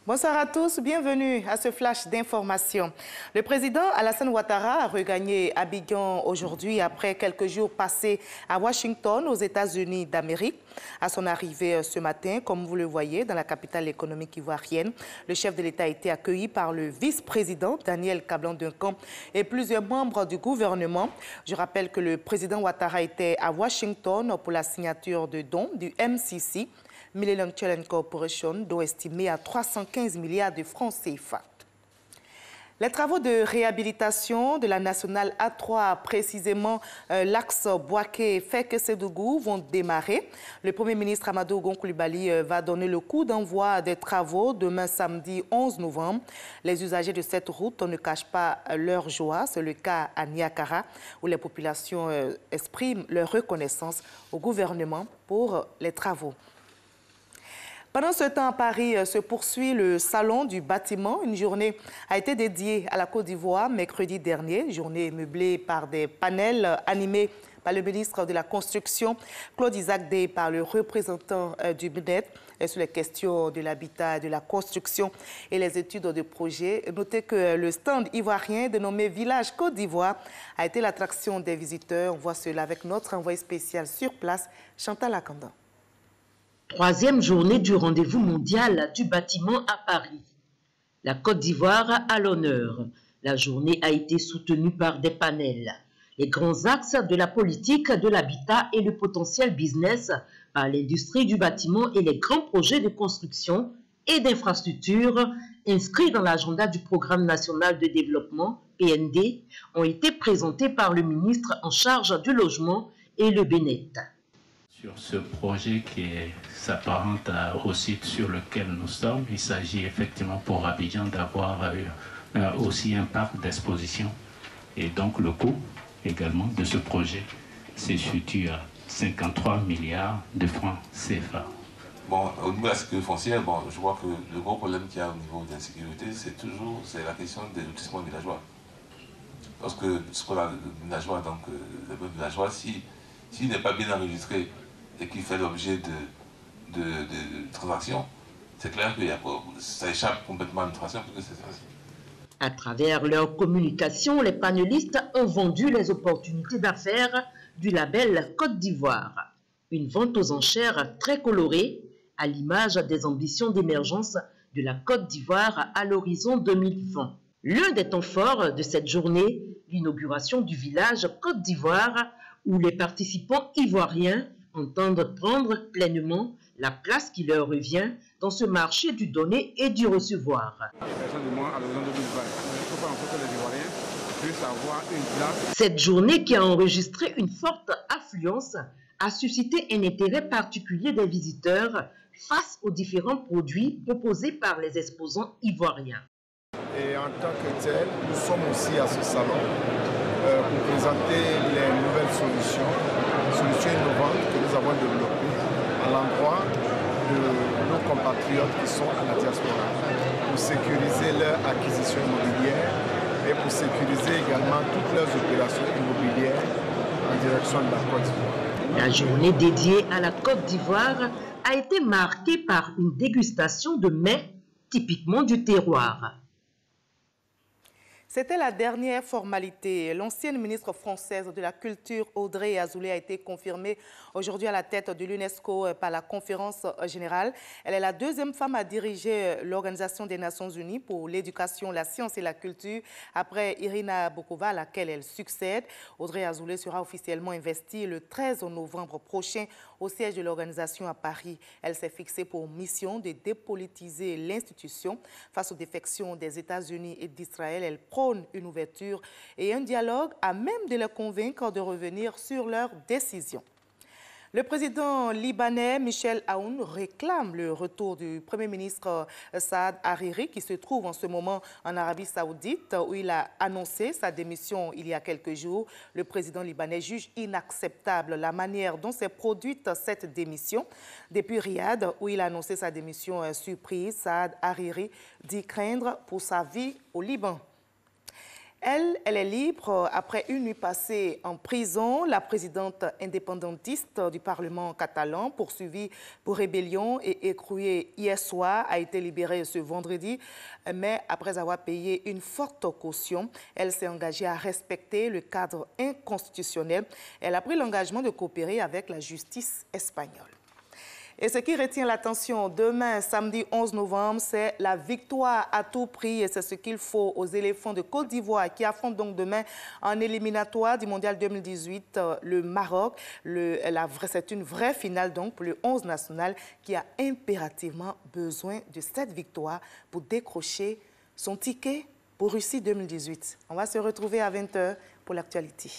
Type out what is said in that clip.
Bonsoir à tous, bienvenue à ce flash d'information. Le président Alassane Ouattara a regagné Abidjan aujourd'hui après quelques jours passés à Washington, aux États-Unis d'Amérique. À son arrivée ce matin, comme vous le voyez, dans la capitale économique ivoirienne, le chef de l'État a été accueilli par le vice-président Daniel Kablan-Duncan et plusieurs membres du gouvernement. Je rappelle que le président Ouattara était à Washington pour la signature de dons du MCC, Millennium Challenge Corporation, dont estimé à 315 milliards de francs CFA. Les travaux de réhabilitation de la nationale A3, précisément l'axe Bouaké-Fek-Sédougou, vont démarrer. Le Premier ministre Amadou Gon Coulibaly va donner le coup d'envoi des travaux demain samedi 11 novembre. Les usagers de cette route ne cachent pas leur joie. C'est le cas à Niakara, où les populations expriment leur reconnaissance au gouvernement pour les travaux. Pendant ce temps, à Paris se poursuit le salon du bâtiment. Une journée a été dédiée à la Côte d'Ivoire mercredi dernier. Journée meublée par des panels animés par le ministre de la Construction, Claude Isaac Dey, par le représentant du BNED sur les questions de l'habitat, de la construction et les études de projet. Notez que le stand ivoirien dénommé Village Côte d'Ivoire a été l'attraction des visiteurs. On voit cela avec notre envoyé spécial sur place, Chantal Akandan. Troisième journée du rendez-vous mondial du bâtiment à Paris. La Côte d'Ivoire à l'honneur. La journée a été soutenue par des panels. Les grands axes de la politique de l'habitat et le potentiel business par l'industrie du bâtiment et les grands projets de construction et d'infrastructures inscrits dans l'agenda du Programme national de développement, PND, ont été présentés par le ministre en charge du logement et le BNED. Sur ce projet qui s'apparente au site sur lequel nous sommes, il s'agit effectivement pour Abidjan d'avoir aussi un parc d'exposition. Et donc le coût également de ce projet se situe à 53 milliards de francs CFA. Bon, au niveau de la sécurité foncière, je vois que le gros problème qu'il y a au niveau de la sécurité, c'est la question des lotissements villageois. Parce que ce qu'on a le villageois, donc le villageois, s'il n'est pas bien enregistré et qu'il fait l'objet de transactions, c'est clair que ça échappe complètement à l'administration. À travers leur communication, les panélistes ont vendu les opportunités d'affaires du label Côte d'Ivoire. Une vente aux enchères très colorée, à l'image des ambitions d'émergence de la Côte d'Ivoire à l'horizon 2020. L'un des temps forts de cette journée, l'inauguration du village Côte d'Ivoire, où les participants ivoiriens entendent prendre pleinement la place qui leur revient dans ce marché du donner et du recevoir. Cette journée qui a enregistré une forte affluence a suscité un intérêt particulier des visiteurs face aux différents produits proposés par les exposants ivoiriens. Et en tant que tel, nous sommes aussi à ce salon pour présenter les nouvelles solutions innovantes que nous avons développées à l'endroit de nos compatriotes qui sont à la diaspora, pour sécuriser leur acquisition immobilière et pour sécuriser également toutes leurs opérations immobilières en direction de la Côte d'Ivoire. La journée dédiée à la Côte d'Ivoire a été marquée par une dégustation de mets typiquement du terroir. C'était la dernière formalité. L'ancienne ministre française de la Culture, Audrey Azoulay, a été confirmée aujourd'hui à la tête de l'UNESCO par la conférence générale. Elle est la deuxième femme à diriger l'Organisation des Nations Unies pour l'éducation, la science et la culture, après Irina Bokova, à laquelle elle succède. Audrey Azoulay sera officiellement investie le 13 novembre prochain au siège de l'organisation à Paris. Elle s'est fixée pour mission de dépolitiser l'institution face aux défections des États-Unis et d'Israël. Elle prône une ouverture et un dialogue à même de les convaincre de revenir sur leurs décisions. Le président libanais Michel Aoun réclame le retour du Premier ministre Saad Hariri qui se trouve en ce moment en Arabie Saoudite où il a annoncé sa démission il y a quelques jours. Le président libanais juge inacceptable la manière dont s'est produite cette démission. Depuis Riyad où il a annoncé sa démission surprise, Saad Hariri dit craindre pour sa vie au Liban. Elle est libre après une nuit passée en prison. La présidente indépendantiste du Parlement catalan, poursuivie pour rébellion et écrouée hier soir, a été libérée ce vendredi. Mais après avoir payé une forte caution, elle s'est engagée à respecter le cadre inconstitutionnel. Elle a pris l'engagement de coopérer avec la justice espagnole. Et ce qui retient l'attention demain, samedi 11 novembre, c'est la victoire à tout prix. Et c'est ce qu'il faut aux éléphants de Côte d'Ivoire qui affrontent donc demain en éliminatoire du Mondial 2018 le Maroc. C'est une vraie finale donc pour le 11 national qui a impérativement besoin de cette victoire pour décrocher son ticket pour Russie 2018. On va se retrouver à 20 h pour l'actualité.